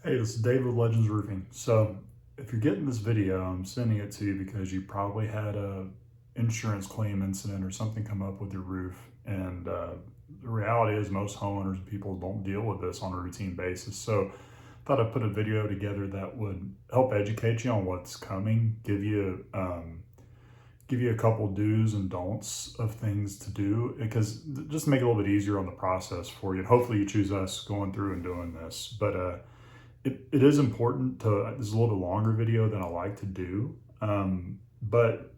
Hey, this is David with Legends Roofing. So, if you're getting this video, I'm sending it to you because you probably had a insurance claim incident or something come up with your roof. And the reality is, most homeowners and people don't deal with this on a routine basis. So, I thought I'd put a video together that would help educate you on what's coming, give you a couple do's and don'ts of things to do, because just to make it a little bit easier on the process for you. And hopefully, you choose us going through and doing this. But it is important to, this is a little bit longer video than I like to do, but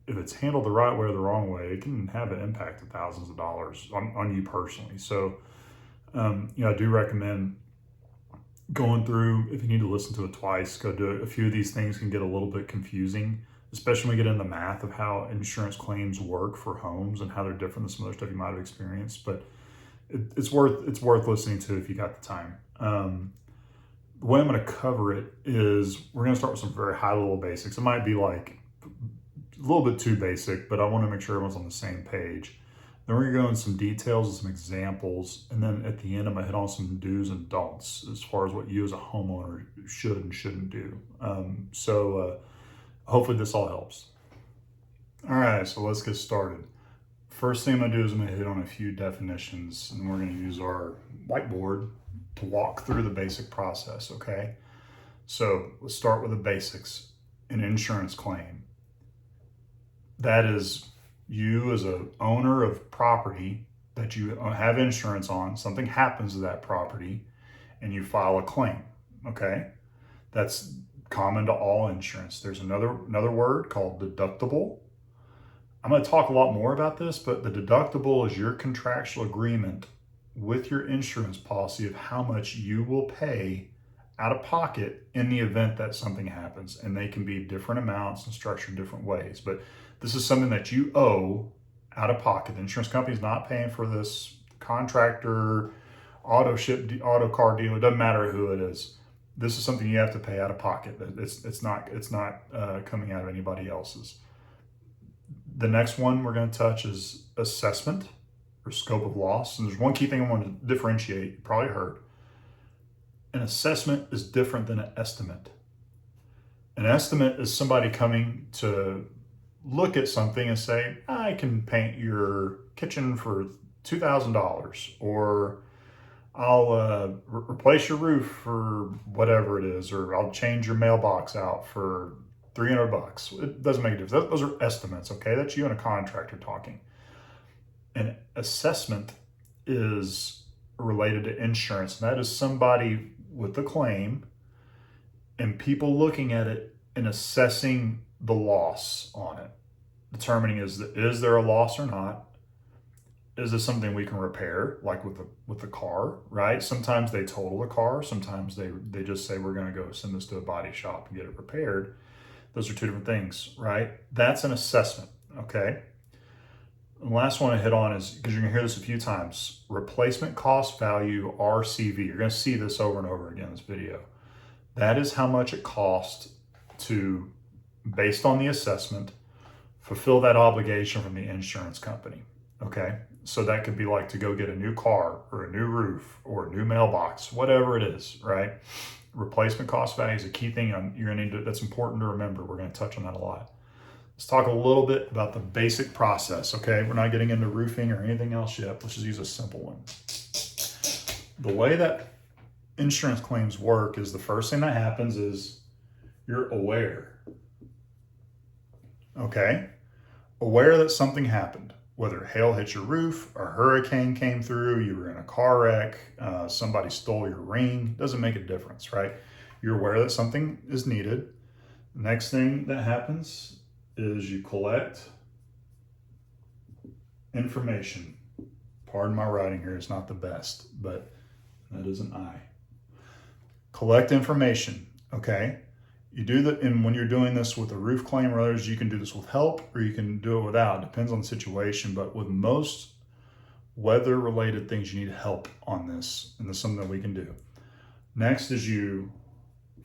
if it's handled the right way or the wrong way, it can have an impact of thousands of dollars on you personally. So, I do recommend going through. If you need to listen to it twice, go do it. A few of these things can get a little bit confusing, especially when we get into the math of how insurance claims work for homes and how they're different than some other stuff you might have experienced. But it's worth listening to if you got the time. The way I'm going to cover it is we're going to start with some very high level basics. It might be like a little bit too basic, but I want to make sure everyone's on the same page. Then we're going to go into some details and some examples. And then at the end, I'm going to hit on some do's and don'ts as far as what you as a homeowner should and shouldn't do. Hopefully this all helps. All right, so let's get started. First thing I'm going to do is I'm going to hit on a few definitions, and we're going to use our whiteboard to walk through the basic process, okay? So let's start with the basics. An insurance claim. That is you as a owner of property that you have insurance on. Something happens to that property and you file a claim, okay? That's common to all insurance. There's another word called deductible. I'm going to talk a lot more about this, but the deductible is your contractual agreement with your insurance policy of how much you will pay out of pocket in the event that something happens. And they can be different amounts and structured different ways. But this is something that you owe out of pocket. The insurance company is not paying for this. Contractor, auto car dealer, doesn't matter who it is. This is something you have to pay out of pocket. It's not coming out of anybody else's. The next one we're going to touch is assessment or scope of loss. And there's one key thing I want to differentiate. You probably heard. An assessment is different than an estimate. An estimate is somebody coming to look at something and say, I can paint your kitchen for $2,000, or I'll replace your roof for whatever it is, or I'll change your mailbox out for $300. It doesn't make a difference. Those are estimates, okay? That's you and a contractor talking. An assessment is related to insurance, and that is somebody with a claim and people looking at it and assessing the loss on it, determining is there a loss or not? Is this something we can repair, like with the car, right? Sometimes they total a car. Sometimes they just say, we're going to go send this to a body shop and get it repaired. Those are two different things, right? That's an assessment, okay? And the last one I hit on is, because you're going to hear this a few times, replacement cost value, RCV. You're going to see this over and over again in this video. That is how much it costs to, based on the assessment, fulfill that obligation from the insurance company, okay? So that could be like to go get a new car or a new roof or a new mailbox, whatever it is, right? Replacement cost value is a key thing you're going to need to, that's important to remember. We're going to touch on that a lot. Let's talk a little bit about the basic process, okay? We're not getting into roofing or anything else yet. Let's just use a simple one. The way that insurance claims work is the first thing that happens is you're aware, okay? Aware that something happened, whether hail hit your roof, a hurricane came through, you were in a car wreck, somebody stole your ring, doesn't make a difference, right? You're aware that something is needed. The next thing that happens is you collect information. Pardon my writing here, it's not the best, but that is an I. Collect information, okay? You do that, and when you're doing this with a roof claim or others, you can do this with help or you can do it without. It depends on the situation, but with most weather-related things, you need help on this, and that's something that we can do. Next is you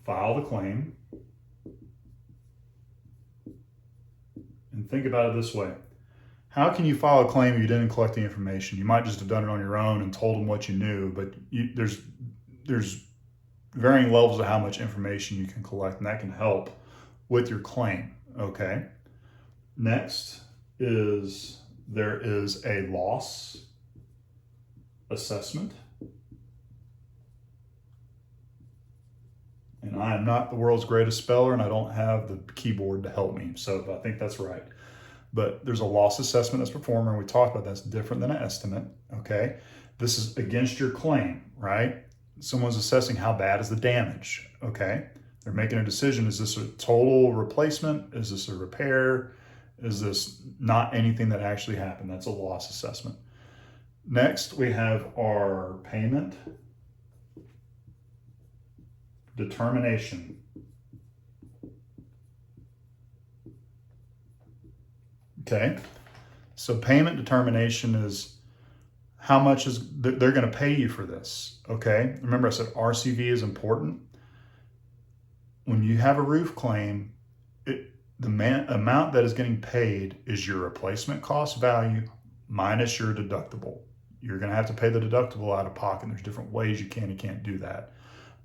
file the claim. And think about it this way. How can you file a claim if you didn't collect the information? You might just have done it on your own and told them what you knew, but there's varying levels of how much information you can collect, and that can help with your claim. Okay. Next is there is a loss assessment. And I am not the world's greatest speller, and I don't have the keyboard to help me. So I think that's right. But there's a loss assessment that's performed, and we talked about that's different than an estimate. Okay. This is against your claim, right? Someone's assessing how bad is the damage. Okay. They're making a decision. Is this a total replacement? Is this a repair? Is this not anything that actually happened? That's a loss assessment. Next, we have our payment determination. Okay. So payment determination is how much is they're going to pay you for this. Okay. Remember I said RCV is important. When you have a roof claim, the amount that is getting paid is your replacement cost value minus your deductible. You're going to have to pay the deductible out of pocket. There's different ways you can and can't do that.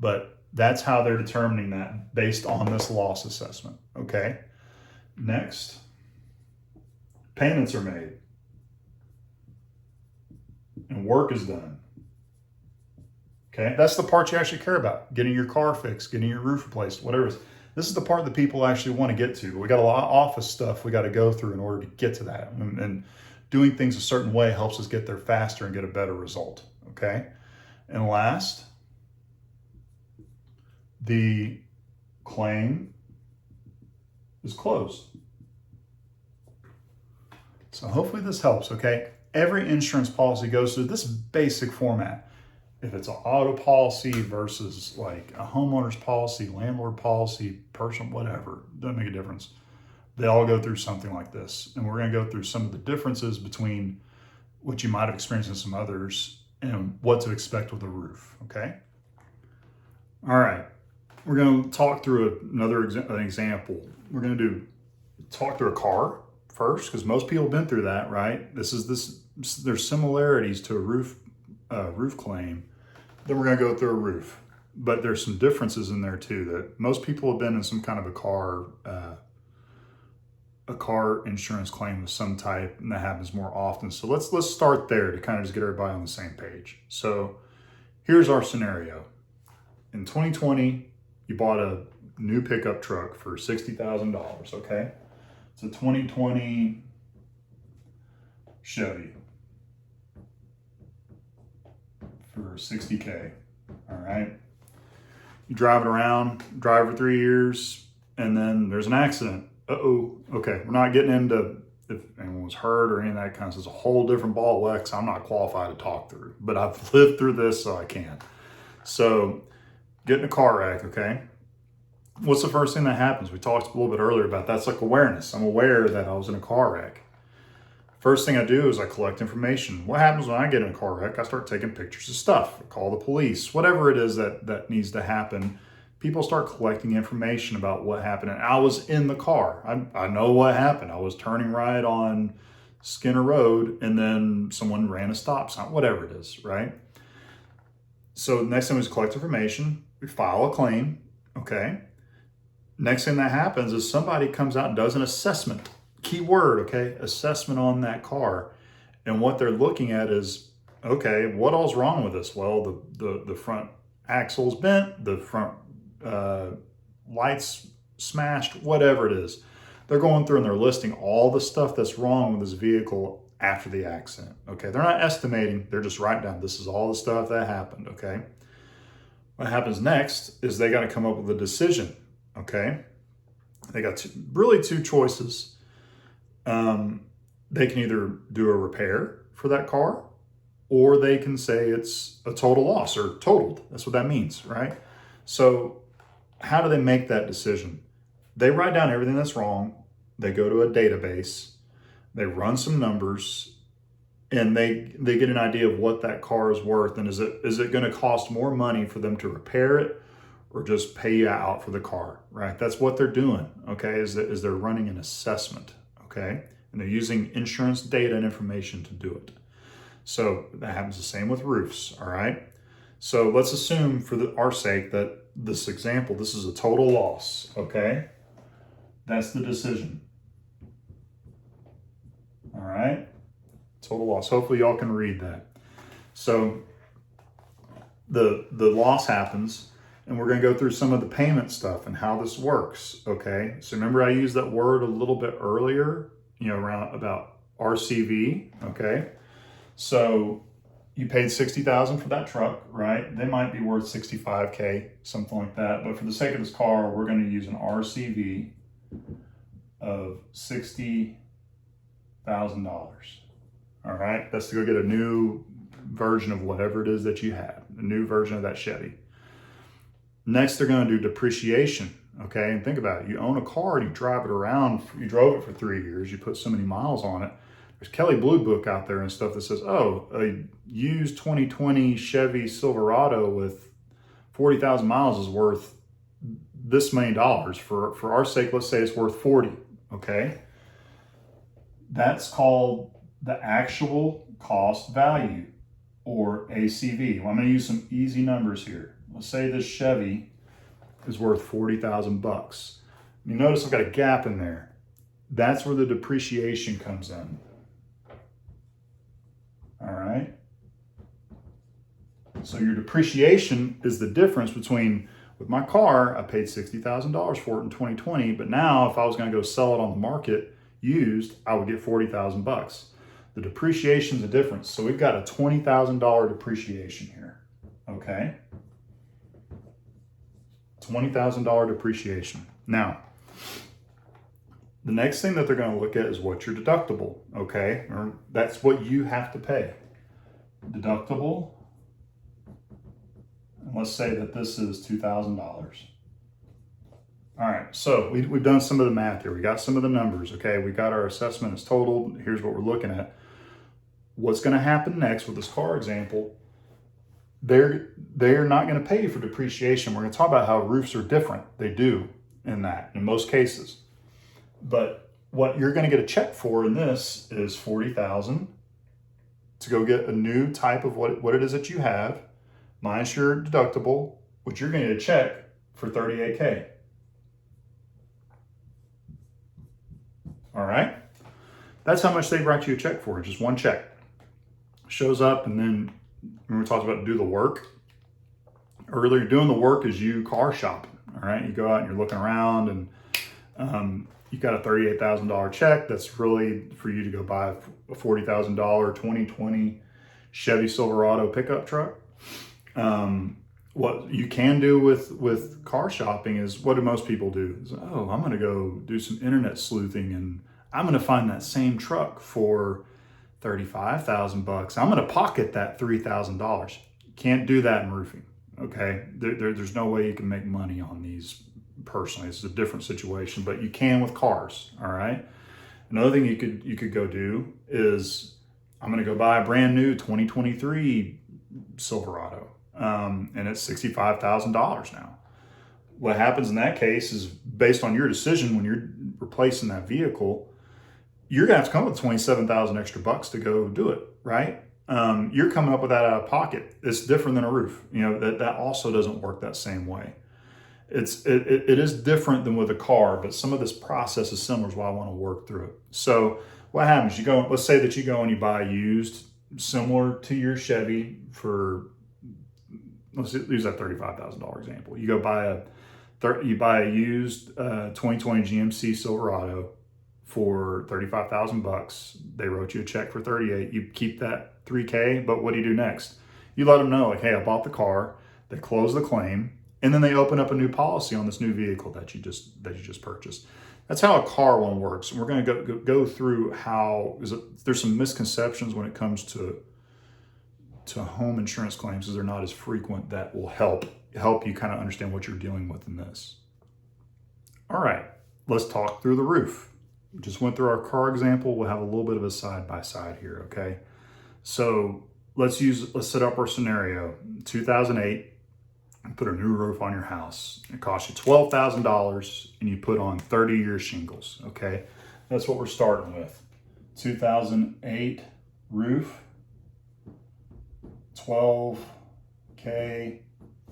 But that's how they're determining that based on this loss assessment. Okay. Next, payments are made and work is done. Okay. That's the part you actually care about. Getting your car fixed, getting your roof replaced, whatever it is. This is the part that people actually want to get to. We got a lot of office stuff we got to go through in order to get to that. And doing things a certain way helps us get there faster and get a better result. Okay. And last, the claim is closed. So hopefully this helps. Okay. Every insurance policy goes through this basic format. If it's an auto policy versus like a homeowner's policy, landlord policy, personal, whatever, doesn't make a difference. They all go through something like this. And we're going to go through some of the differences between what you might have experienced in some others and what to expect with a roof. Okay. All right. We're going to talk through an example. We're going to talk through a car first, because most people have been through that, right? There's similarities to a roof claim. Then we're going to go through a roof, but there's some differences in there too, that most people have been in some kind of a car insurance claim of some type, and that happens more often. So let's start there to kind of just get everybody on the same page. So here's our scenario. In 2020, you bought a new pickup truck for $60,000, okay? It's a 2020 Chevy for $60K, all right? You drive it around, drive for 3 years, and then there's an accident. Uh-oh, okay, we're not getting into if anyone was hurt or any of that kind of stuff. It's a whole different ball of wax I'm not qualified to talk through, but I've lived through this, so I can. So get in a car wreck, okay? What's the first thing that happens? We talked a little bit earlier about that's like awareness. I'm aware that I was in a car wreck. First thing I do is I collect information. What happens when I get in a car wreck? I start taking pictures of stuff. I call the police. Whatever it is that needs to happen, people start collecting information about what happened. And I was in the car. I know what happened. I was turning right on Skinner Road, and then someone ran a stop sign, whatever it is, right? So next thing is collect information. We file a claim, okay? Next thing that happens is somebody comes out and does an assessment. Key word, okay? Assessment on that car. And what they're looking at is, okay, what all's wrong with this? Well, the front axle's bent, the front lights smashed, whatever it is. They're going through and they're listing all the stuff that's wrong with this vehicle after the accident, okay? They're not estimating, they're just writing down, this is all the stuff that happened, okay? What happens next is they got to come up with a decision. Okay, they got two choices. They can either do a repair for that car, or they can say it's a total loss or totaled. That's what that means, right? So how do they make that decision? They write down everything that's wrong. They go to a database, they run some numbers, and they get an idea of what that car is worth. And is it going to cost more money for them to repair it, or just pay you out for the car, right? That's what they're doing, okay, is they're running an assessment, okay? And they're using insurance data and information to do it. So that happens the same with roofs, all right? So let's assume for our sake that this example, this is a total loss, okay? That's the decision. All right, total loss. Hopefully y'all can read that. So the loss happens, and we're going to go through some of the payment stuff and how this works, okay? So remember I used that word a little bit earlier, around about RCV, okay? So you paid $60,000 for that truck, right? They might be worth $65K, something like that. But for the sake of this car, we're going to use an RCV of $60,000. All right, that's to go get a new version of whatever it is that you have, a new version of that Chevy. Next, they're going to do depreciation. Okay, and think about it. You own a car and you drive it around. You drove it for 3 years. You put so many miles on it. There's Kelley Blue Book out there and stuff that says, oh, a used 2020 Chevy Silverado with 40,000 miles is worth this many dollars. For our sake, let's say it's worth 40, okay? That's called the actual cost value, or ACV. Well, I'm gonna use some easy numbers here. Let's say this Chevy is worth 40,000 bucks. You notice I've got a gap in there. That's where the depreciation comes in. All right. So your depreciation is the difference between, with my car, I paid $60,000 for it in 2020, but now if I was going to go sell it on the market used, I would get 40,000 bucks. The depreciation is the difference. So we've got a $20,000 depreciation here. Okay. $20,000 depreciation. Now, the next thing that they're going to look at is what's your deductible, okay? Or that's what you have to pay. Deductible. And let's say that this is $2,000. All right, so we've done some of the math here. We got some of the numbers, okay? We got our assessment is totaled. Here's what we're looking at. What's going to happen next with this car example, they're not going to pay you for depreciation. We're going to talk about how roofs are different. They do in that, in most cases. But what you're going to get a check for in this is $40,000 to go get a new type of what it is that you have, minus your deductible, which you're going to get a check for $38K. All right? That's how much they write you a check for, just one check. Shows up, and then remember we talked about do the work. Earlier, doing the work is you car shopping, all right? You go out and you're looking around, and you got a $38,000 check. That's really for you to go buy a $40,000 2020 Chevy Silverado pickup truck. What you can do with car shopping is, what do most people do? Is, oh, I'm going to go do some internet sleuthing, and I'm going to find that same truck for $35,000 bucks. I'm going to pocket that $3,000. Can't do that in roofing. Okay, there's no way you can make money on these. Personally, it's a different situation, but you can with cars. All right. Another thing you could go do is, I'm going to go buy a brand new 2023 Silverado, and it's $65,000 now. What happens in that case is, based on your decision when you're replacing that vehicle, you're gonna have to come up with 27,000 extra bucks to go do it, right? You're coming up with that out of pocket. It's different than a roof. That also doesn't work that same way. It is different than with a car, but some of this process is similar, is why I want to work through it. So what happens? Let's say that you go and you buy used, similar to your Chevy, for, let's use that $35,000 example. You buy a used 2020 GMC Silverado for $35,000 bucks. They wrote you a check for 38. You keep that $3K, but what do you do next? You let them know, like, hey, I bought the car. They close the claim, and then they open up a new policy on this new vehicle that you just purchased. That's how a car one works. And we're going to go through how, there's some misconceptions when it comes to home insurance claims, because they're not as frequent. That will help you kind of understand what you're dealing with in this. All right, let's talk through the roof. Just went through our car example. We'll have a little bit of a side-by-side here, okay? So let's set up our scenario. 2008, put a new roof on your house. It costs you $12,000, and you put on 30-year shingles, okay? That's what we're starting with. 2008 roof, $12K Okay,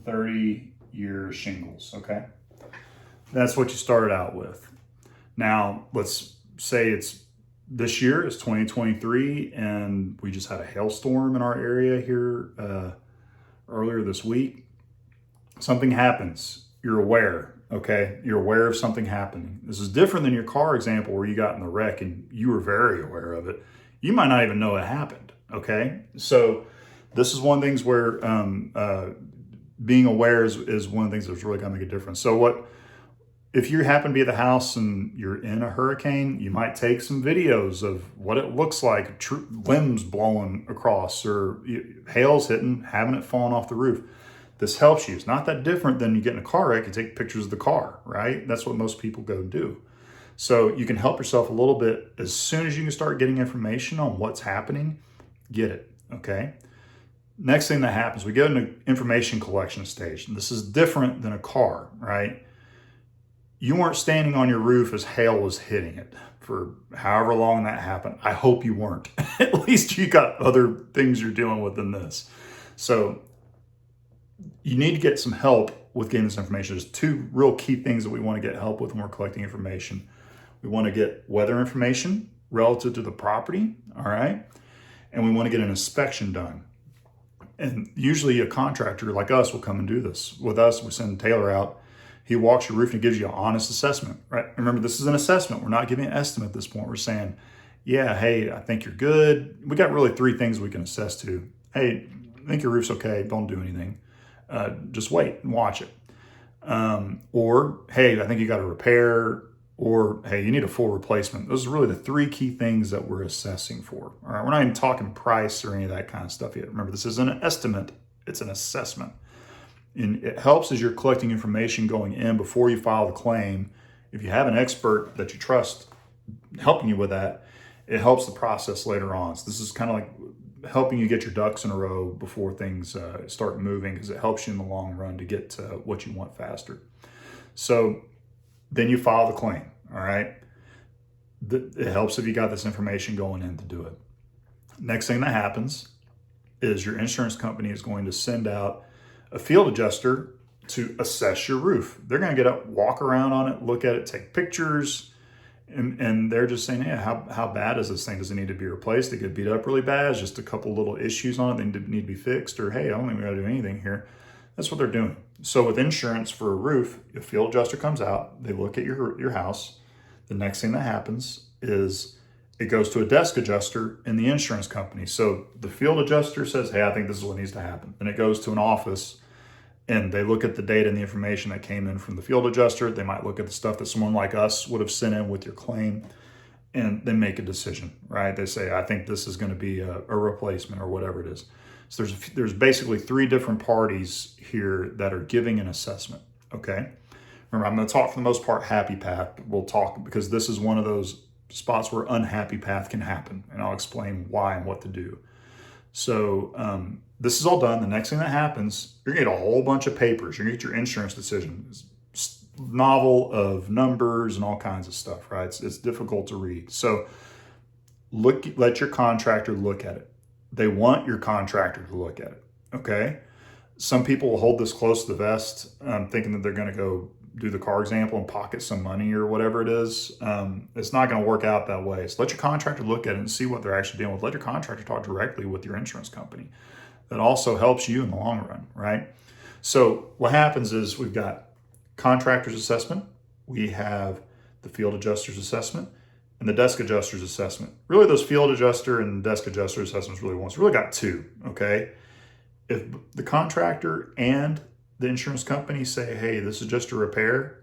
30-year shingles, okay? That's what you started out with. Now, let's say this year is 2023 and we just had a hailstorm in our area here earlier this week. Something happens, you're aware, okay? You're aware of something happening. This is different than your car example where you got in the wreck and you were very aware of it. You might not even know it happened, okay? So this is one of the things where being aware is one of the things that's really gonna make a difference. So if you happen to be at the house and you're in a hurricane, you might take some videos of what it looks like, limbs blowing across or hail's hitting, having it falling off the roof. This helps you. It's not that different than you get in a car wreck, you take pictures of the car, right? That's what most people go do. So you can help yourself a little bit. As soon as you can start getting information on what's happening, get it, okay? Next thing that happens, we go into information collection stage. And this is different than a car, right? You weren't standing on your roof as hail was hitting it for however long that happened. I hope you weren't. At least you got other things you're dealing with than this. So you need to get some help with getting this information. There's two real key things that we want to get help with when we're collecting information. We want to get weather information relative to the property, all right? And we want to get an inspection done. And usually a contractor like us will come and do this. With us, we send Taylor out. He walks your roof and gives you an honest assessment, right? Remember, this is an assessment. We're not giving an estimate at this point. We're saying, yeah, hey, I think you're good. We got really three things we can assess to. Hey, I think your roof's okay. Don't do anything. Just wait and watch it. Or, hey, I think you got a repair. Or, hey, you need a full replacement. Those are really the three key things that we're assessing for. All right, we're not even talking price or any of that kind of stuff yet. Remember, this isn't an estimate. It's an assessment. And it helps as you're collecting information going in before you file the claim. If you have an expert that you trust helping you with that, it helps the process later on. So this is kind of like helping you get your ducks in a row before things start moving, because it helps you in the long run to get to what you want faster. So then you file the claim, all right? It helps if you got this information going in to do it. Next thing that happens is your insurance company is going to send out a field adjuster to assess your roof. They're going to get up, walk around on it, look at it, take pictures, and they're just saying, yeah, how bad is this thing? Does it need to be replaced? It get beat up really bad. It's just a couple little issues on it that need to be fixed. Or, hey, I don't think we got to do anything here. That's what they're doing. So with insurance for a roof, a field adjuster comes out, they look at your house. The next thing that happens is it goes to a desk adjuster in the insurance company. So the field adjuster says, hey, I think this is what needs to happen. And it goes to an office and they look at the data and the information that came in from the field adjuster. They might look at the stuff that someone like us would have sent in with your claim and then make a decision, right? They say, I think this is going to be a replacement or whatever it is. So there's basically three different parties here that are giving an assessment, okay? Remember, I'm going to talk for the most part happy path. We'll talk because this is one of those spots where unhappy path can happen, and I'll explain why and what to do. So this is all done. The next thing that happens, you're gonna get a whole bunch of papers. You're gonna get your insurance decision, novel of numbers and all kinds of stuff, right? It's difficult to read. So let your contractor look at it. They want your contractor to look at it, okay? Some people will hold this close to the vest, thinking that they're gonna go do the car example and pocket some money or whatever it is. It's not going to work out that way. So let your contractor look at it and see what they're actually dealing with. Let your contractor talk directly with your insurance company. That also helps you in the long run, right? So what happens is we've got contractor's assessment, we have the field adjuster's assessment, and the desk adjuster's assessment. Really, those field adjuster and desk adjuster assessments really once. Really got two, okay? If the contractor and the insurance company say, hey, this is just a repair,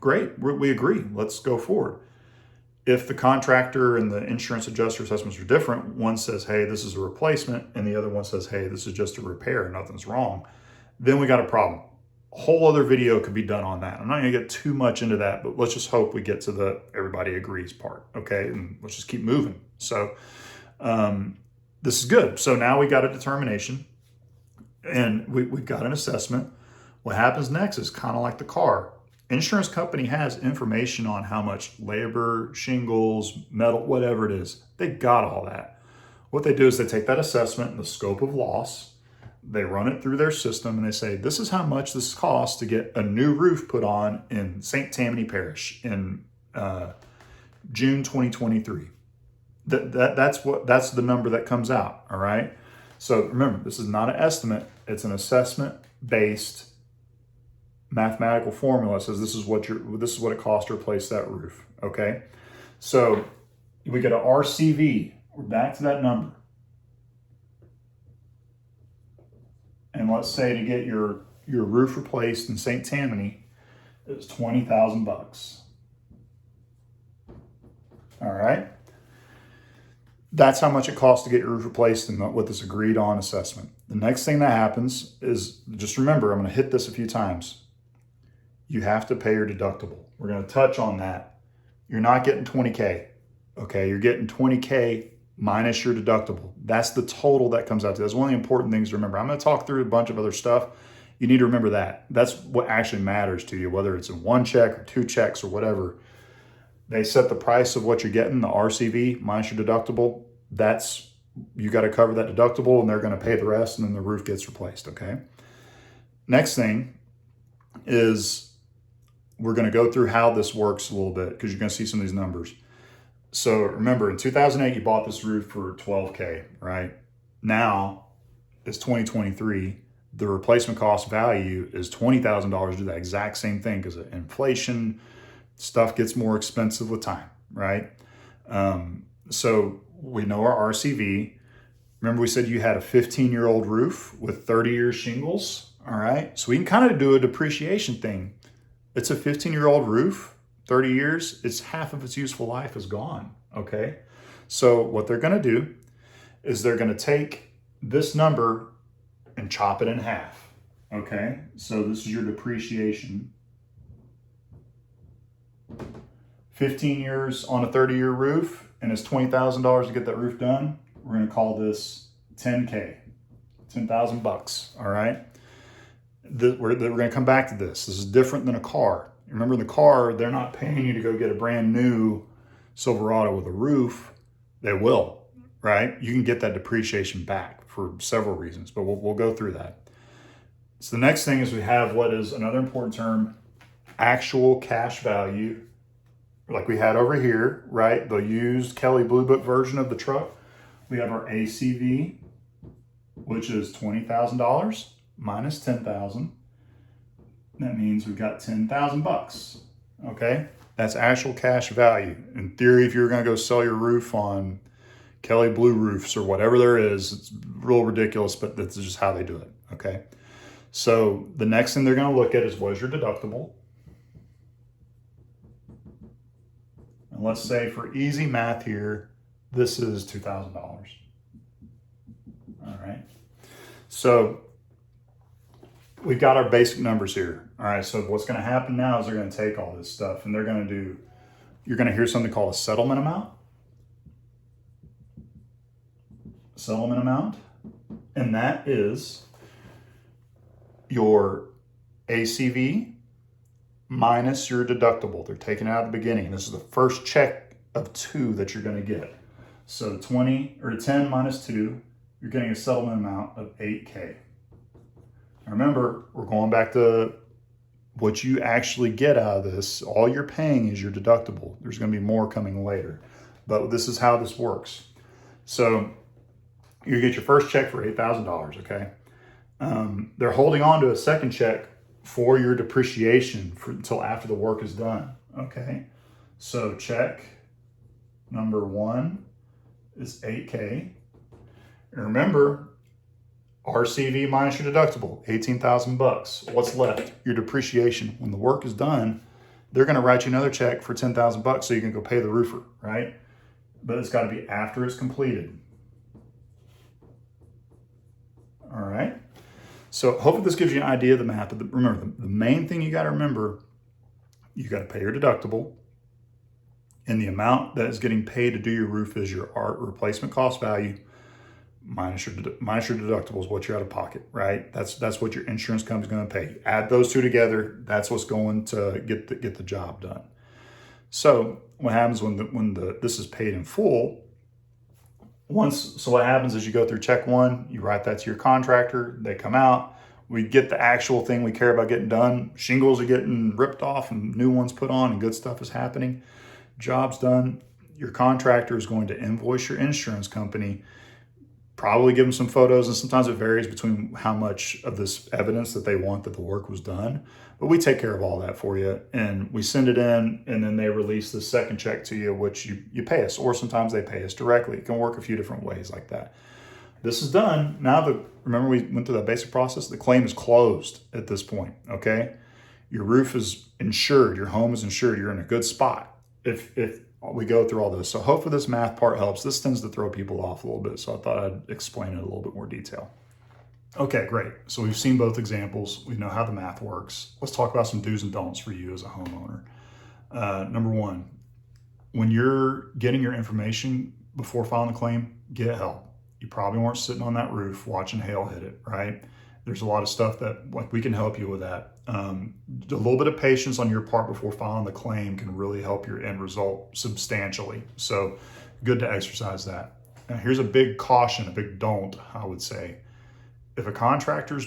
great, we agree, let's go forward. If the contractor and the insurance adjuster assessments are different, one says, hey, this is a replacement, and the other one says, hey, this is just a repair, nothing's wrong, then we got a problem. A whole other video could be done on that. I'm not gonna get too much into that, but let's just hope we get to the everybody agrees part, okay? And let's just keep moving. So this is good. So now we got a determination, and we've got an assessment. What happens next is kind of like the car. Insurance company has information on how much labor, shingles, metal, whatever it is. They got all that. What they do is they take that assessment and the scope of loss, They run it through their system and they say, this is how much this costs to get a new roof put on in St. Tammany Parish in June 2023. That's the number that comes out. All right. So remember, this is not an estimate. It's an assessment based mathematical formula. It says this is what it costs to replace that roof. Okay. So we get an RCV. We're back to that number. And let's say to get your roof replaced in St. Tammany, it's $20,000. All right. That's how much it costs to get your roof replaced and with this agreed on assessment. The next thing that happens is, just remember, I'm going to hit this a few times. You have to pay your deductible. We're going to touch on that. You're not getting $20K. Okay. You're getting $20K minus your deductible. That's the total that comes out to. That's one of the important things to remember. I'm going to talk through a bunch of other stuff. You need to remember that. That's what actually matters to you, whether it's in one check or two checks or whatever. They set the price of what you're getting, the RCV minus your deductible. You got to cover that deductible and they're going to pay the rest and then the roof gets replaced. Okay. Next thing is we're going to go through how this works a little bit because you're going to see some of these numbers. So remember, in 2008, you bought this roof for $12K, right? Now it's 2023. The replacement cost value is $20,000 to do that exact same thing because of inflation. Stuff gets more expensive with time, right? So we know our RCV. Remember we said you had a 15-year-old roof with 30-year shingles, all right? So we can kind of do a depreciation thing. It's a 15-year-old roof, 30 years, it's half of its useful life is gone, okay? So what they're gonna do is they're gonna take this number and chop it in half, okay? So this is your depreciation. 15 years on a 30-year roof, and it's $20,000 to get that roof done. We're going to call this 10K, $10,000. All right. We're going to come back to this. This is different than a car. Remember, the car, they're not paying you to go get a brand new Silverado with a roof. They will, right? You can get that depreciation back for several reasons, but we'll go through that. So the next thing is we have what is another important term, actual cash value, like we had over here, right? The used Kelley Blue Book version of the truck. We have our ACV, which is $20,000 minus $10,000. That means we've got $10,000. Okay, that's actual cash value. In theory, if you're going to go sell your roof on Kelley Blue Roofs or whatever there is, it's real ridiculous, but that's just how they do it. Okay, so the next thing they're going to look at is what is your deductible. And let's say for easy math here, this is $2,000. All right. So we've got our basic numbers here. All right. So what's going to happen now is they're going to take all this stuff and they're going to do, you're going to hear something called a settlement amount. Settlement amount. And that is your ACV minus your deductible. They're taking it out at the beginning. This is the first check of 2 that you're going to get. So 10 minus 2, you're getting a settlement amount of $8K. Remember, we're going back to what you actually get out of this. All you're paying is your deductible. There's going to be more coming later, but this is how this works. So you get your first check for $8,000, okay? They're holding on to a second check for your depreciation until after the work is done, okay? So check number 1 is $8K. And remember, RCV minus your deductible, $18,000. What's left? Your depreciation. When the work is done, they're going to write you another check for $10,000 so you can go pay the roofer, right? But it's got to be after it's completed. All right. So hopefully this gives you an idea of the math. But remember, the main thing you got to remember, you got to pay your deductible. And the amount that is getting paid to do your roof is your replacement cost value minus your deductible is what you're out of pocket, right? That's what your insurance company's going to pay. Add those two together. That's what's going to get the job done. So what happens when this is paid in full? So what happens is you go through check one, you write that to your contractor, they come out, we get the actual thing we care about getting done. Shingles are getting ripped off and new ones put on and good stuff is happening. Job's done. Your contractor is going to invoice your insurance company, probably give them some photos, and sometimes it varies between how much of this evidence that they want that the work was done. But we take care of all that for you, and we send it in, and then they release the second check to you, which you pay us, or sometimes they pay us directly. It can work a few different ways like that. This is done. Now, remember we went through that basic process? The claim is closed at this point, okay? Your roof is insured. Your home is insured. You're in a good spot if we go through all this. So hopefully this math part helps. This tends to throw people off a little bit, so I thought I'd explain it in a little bit more detail. Okay, great. So we've seen both examples. We know how the math works. Let's talk about some do's and don'ts for you as a homeowner. Number one, when you're getting your information before filing a claim, get help. You probably weren't sitting on that roof watching hail hit it, right? There's a lot of stuff that we can help you with that. A little bit of patience on your part before filing the claim can really help your end result substantially. So good to exercise that. Now here's a big caution, a big don't, I would say. If a contractor's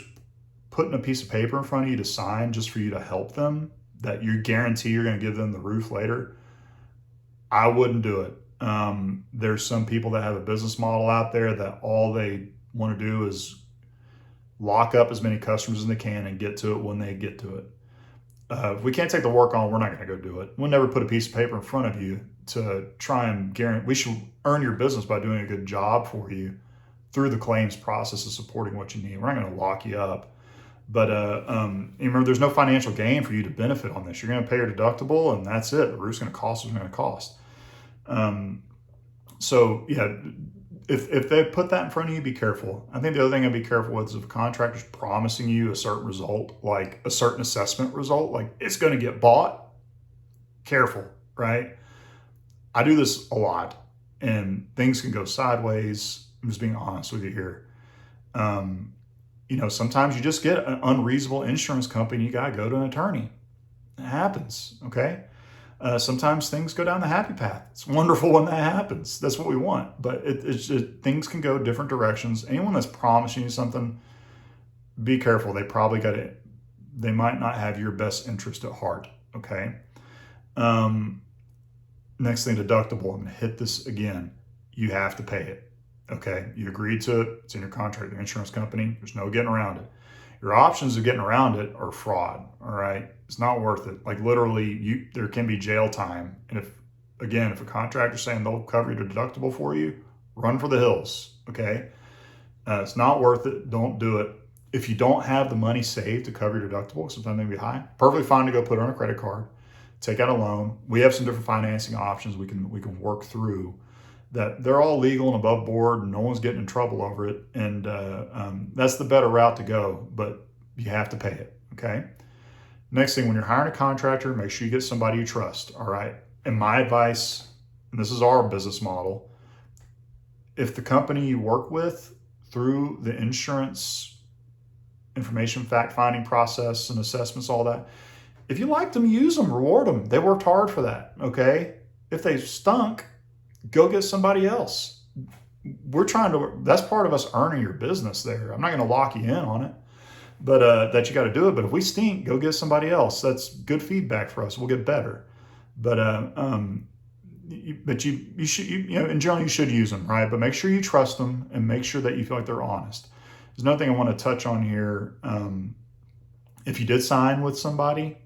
putting a piece of paper in front of you to sign just for you to help them, that you guarantee you're going to give them the roof later, I wouldn't do it. There's some people that have a business model out there that all they want to do is lock up as many customers as they can and get to it when they get to it. If we can't take the work on, we're not going to go do it. We'll never put a piece of paper in front of you to try and guarantee. We should earn your business by doing a good job for you through the claims process of supporting what you need. We're not going to lock you up. But remember, there's no financial gain for you to benefit on this. You're going to pay your deductible, and that's it. The roof's going to cost what it's going to cost. So yeah, if they put that in front of you, be careful. I think the other thing I'd be careful with is if a contractor's promising you a certain result, like a certain assessment result, like it's going to get bought. Careful, right? I do this a lot, and things can go sideways. I'm just being honest with you here. Sometimes you just get an unreasonable insurance company. You got to go to an attorney. It happens, okay? Sometimes things go down the happy path. It's wonderful when that happens. That's what we want. But it's just, things can go different directions. Anyone that's promising you something, be careful. They might not have your best interest at heart, okay? Next thing, deductible. I'm going to hit this again. You have to pay it. Okay, you agreed to it. It's in your contract, your insurance company. There's no getting around it. Your options of getting around it are fraud. All right, it's not worth it. Like literally, there can be jail time. And if a contractor's saying they'll cover your deductible for you, run for the hills. Okay, it's not worth it. Don't do it. If you don't have the money saved to cover your deductible, sometimes they can be high. Perfectly fine to go put it on a credit card, take out a loan. We have some different financing options we can work through. That they're all legal and above board and no one's getting in trouble over it. And that's the better route to go, but you have to pay it, okay? Next thing, when you're hiring a contractor, make sure you get somebody you trust, all right? And my advice, and this is our business model, if the company you work with through the insurance information fact-finding process and assessments, all that, if you like them, use them, reward them. They worked hard for that, okay? If they stunk, go get somebody else. That's part of us earning your business there. I'm not going to lock you in on it, but that you got to do it. But if we stink, go get somebody else. That's good feedback for us. We'll get better. But you should, in general, you should use them, right? But make sure you trust them and make sure that you feel like they're honest. There's another thing I want to touch on here. If you did sign with somebody,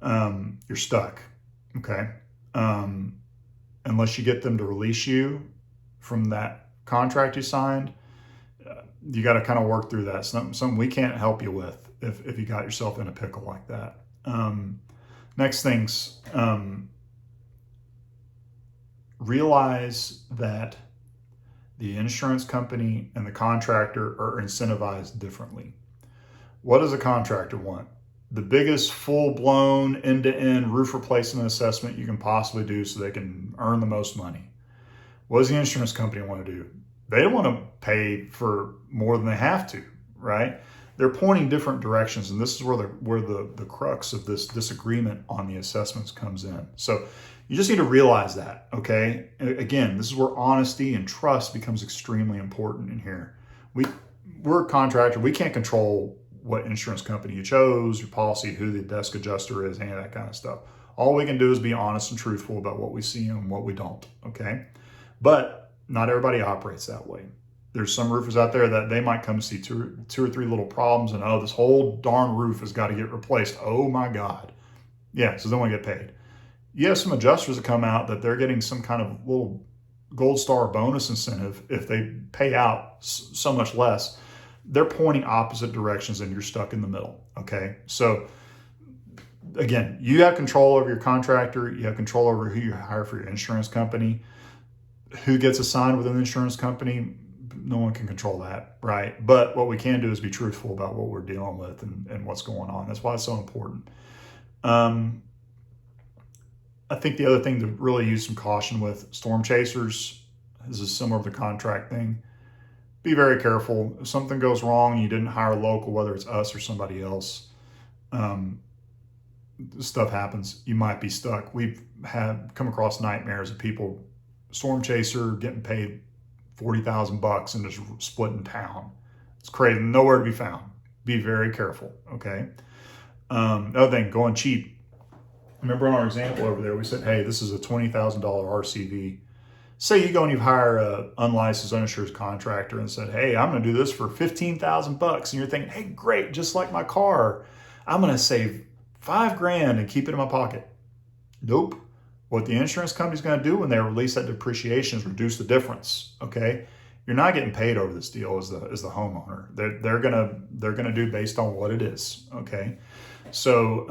you're stuck. Okay. Unless you get them to release you from that contract you signed, you got to kind of work through that. Something we can't help you with if you got yourself in a pickle like that. Next things, realize that the insurance company and the contractor are incentivized differently. What does a contractor want? The biggest full-blown end-to-end roof replacement assessment you can possibly do so they can earn the most money. What does the insurance company want to do? They don't want to pay for more than they have to, right? they're pointing different directions, and this is where the crux of this disagreement on the assessments comes in. So you just need to realize that, okay? Again, this is where honesty and trust becomes extremely important in here. We're a contractor. We can't control what insurance company you chose, your policy, who the desk adjuster is, any of that kind of stuff. All we can do is be honest and truthful about what we see and what we don't, okay? But not everybody operates that way. There's some roofers out there that they might come see two or three little problems and, oh, this whole darn roof has got to get replaced. Oh my God. Yeah, so they want to get paid. You have some adjusters that come out that they're getting some kind of little gold star bonus incentive if they pay out so much less. They're pointing opposite directions and you're stuck in the middle, okay? So again, you have control over your contractor. You have control over who you hire for your insurance company. Who gets assigned with an insurance company, no one can control that, right? But what we can do is be truthful about what we're dealing with and what's going on. That's why it's so important. I think the other thing to really use some caution with storm chasers, this is similar to the contract thing. Be very careful. If something goes wrong and you didn't hire local, whether it's us or somebody else, stuff happens. You might be stuck. We've come across nightmares of people, storm chaser getting paid $40,000 and just splitting town. It's crazy. Nowhere to be found. Be very careful. Okay. Another thing, going cheap. Remember in our example over there, we said, hey, this is a $20,000 RCV. Say you go and you hire an unlicensed, uninsured contractor and said, hey, I'm going to do this for $15,000. And you're thinking, hey, great, just like my car, I'm going to save $5,000 and keep it in my pocket. Nope. What the insurance company's going to do when they release that depreciation is reduce the difference. Okay, you're not getting paid over this deal as the homeowner. They're gonna do based on what it is. Okay, so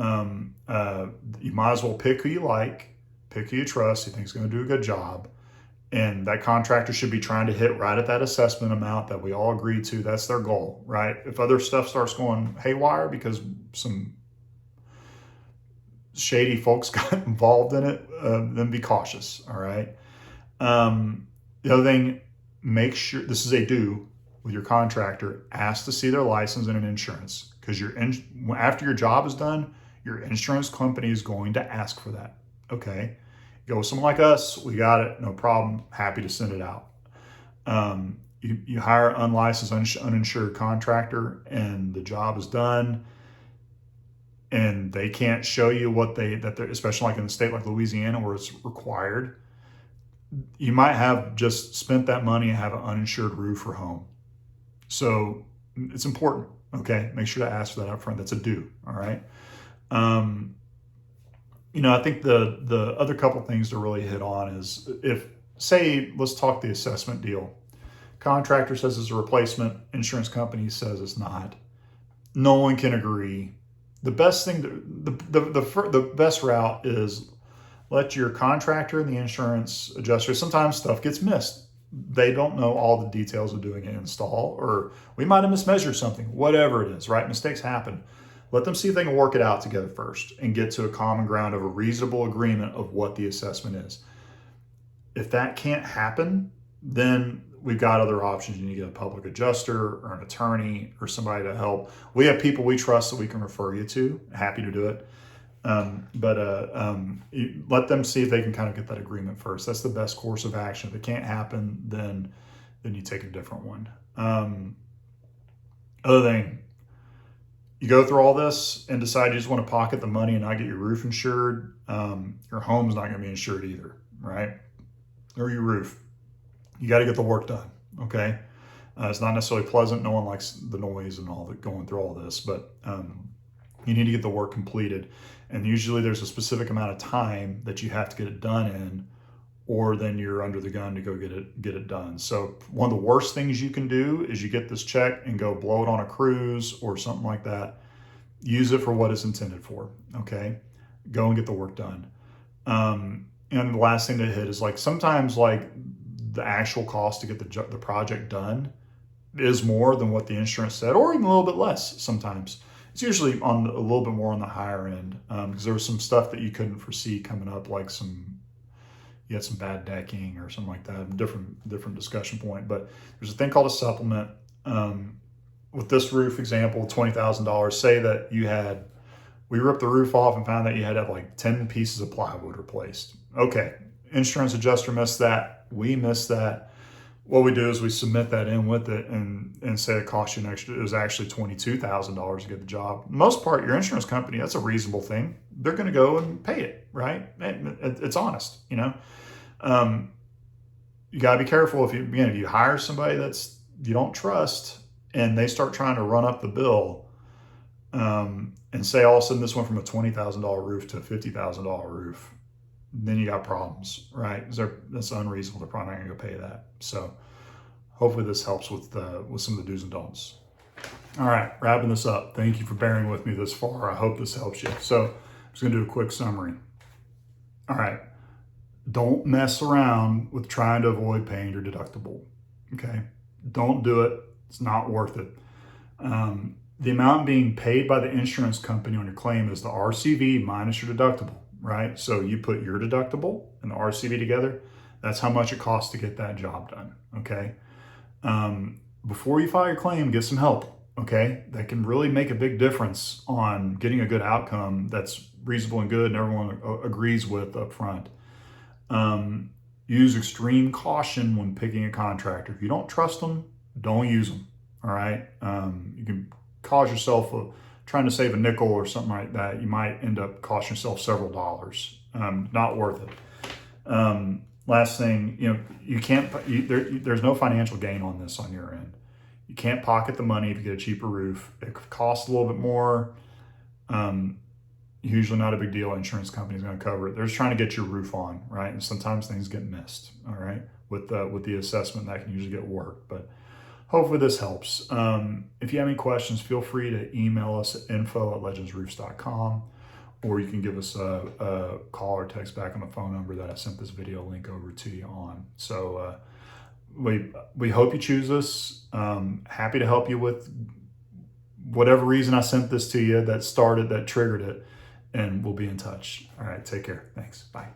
you might as well pick who you like, pick who you trust. You think is going to do a good job, and that contractor should be trying to hit right at that assessment amount that we all agreed to. That's their goal, right? If other stuff starts going haywire because some shady folks got involved in it, then be cautious. All right. The other thing, make sure this is a do with your contractor. Ask to see their license and an insurance, because after your job is done, your insurance company is going to ask for that. Okay. Go with someone like us. We got it. No problem. Happy to send it out. You hire an unlicensed, uninsured contractor, and the job is done, and they can't show you what they're, especially like in a state like Louisiana where it's required, you might have just spent that money and have an uninsured roof or home. So it's important, okay? Make sure to ask for that up front. That's a do, all right? I think the other couple things to really hit on is let's talk the assessment deal. Contractor says it's a replacement, insurance company says it's not. No one can agree. The best thing, the best route is let your contractor and the insurance adjuster, sometimes stuff gets missed. They don't know all the details of doing an install, or we might have mismeasured something, whatever it is, right? Mistakes happen. Let them see if they can work it out together first and get to a common ground of a reasonable agreement of what the assessment is. If that can't happen, then we've got other options. You need to get a public adjuster or an attorney or somebody to help. We have people we trust that we can refer you to. Happy to do it. Let them see if they can kind of get that agreement first. That's the best course of action. If it can't happen, then you take a different one. Other thing, you go through all this and decide you just want to pocket the money and not get your roof insured. Your home's not going to be insured either, right? Or your roof. You got to get the work done, okay? It's not necessarily pleasant. No one likes the noise and all that going through all this, but you need to get the work completed. And usually there's a specific amount of time that you have to get it done in, or then you're under the gun to go get it done. So one of the worst things you can do is you get this check and go blow it on a cruise or something like that. Use it for what it's intended for, okay? Go and get the work done. And the last thing to hit is sometimes the actual cost to get the project done is more than what the insurance said, or even a little bit less sometimes. It's usually on a little bit more on the higher end, because there was some stuff that you couldn't foresee coming up, like you had some bad decking or something like that, different discussion point. But there's a thing called a supplement. with this roof example, $20,000, say that we ripped the roof off and found that you had to have like 10 pieces of plywood replaced. Okay, insurance adjuster missed that. We missed that. What we do is we submit that in with it and say it cost you it was actually $22,000 to get the job. Most part, your insurance company, that's a reasonable thing. They're going to go and pay it, right? It's honest, you know. You got to be careful if you hire somebody you don't trust and they start trying to run up the bill, and say all of a sudden this went from a $20,000 roof to a $50,000 roof. Then you got problems, right? That's unreasonable. They're probably not going to go pay that. So hopefully this helps with some of the do's and don'ts. All right, wrapping this up. Thank you for bearing with me this far. I hope this helps you. So I'm just going to do a quick summary. All right, don't mess around with trying to avoid paying your deductible. Okay, don't do it. It's not worth it. The amount being paid by the insurance company on your claim is the RCV minus your deductible. Right? So you put your deductible and the RCV together. That's how much it costs to get that job done. Okay. Before you file your claim, get some help. Okay. That can really make a big difference on getting a good outcome that's reasonable and good and everyone agrees with up front. Use extreme caution when picking a contractor. If you don't trust them, don't use them. All right. You can cause yourself trying to save a nickel or something like that, you might end up costing yourself several dollars. Not worth it. Last thing, you can't. There's no financial gain on this on your end. You can't pocket the money if you get a cheaper roof. It costs a little bit more. Usually not a big deal. Insurance company's going to cover it. They're just trying to get your roof on, right? And sometimes things get missed. All right, with the assessment that can usually get worked, but. Hopefully this helps. If you have any questions, feel free to email us at info@legendsroofs.com, or you can give us a call or text back on the phone number that I sent this video link over to you on. So we hope you choose us. Happy to help you with whatever reason I sent this to you that triggered it, and we'll be in touch. All right, take care. Thanks. Bye.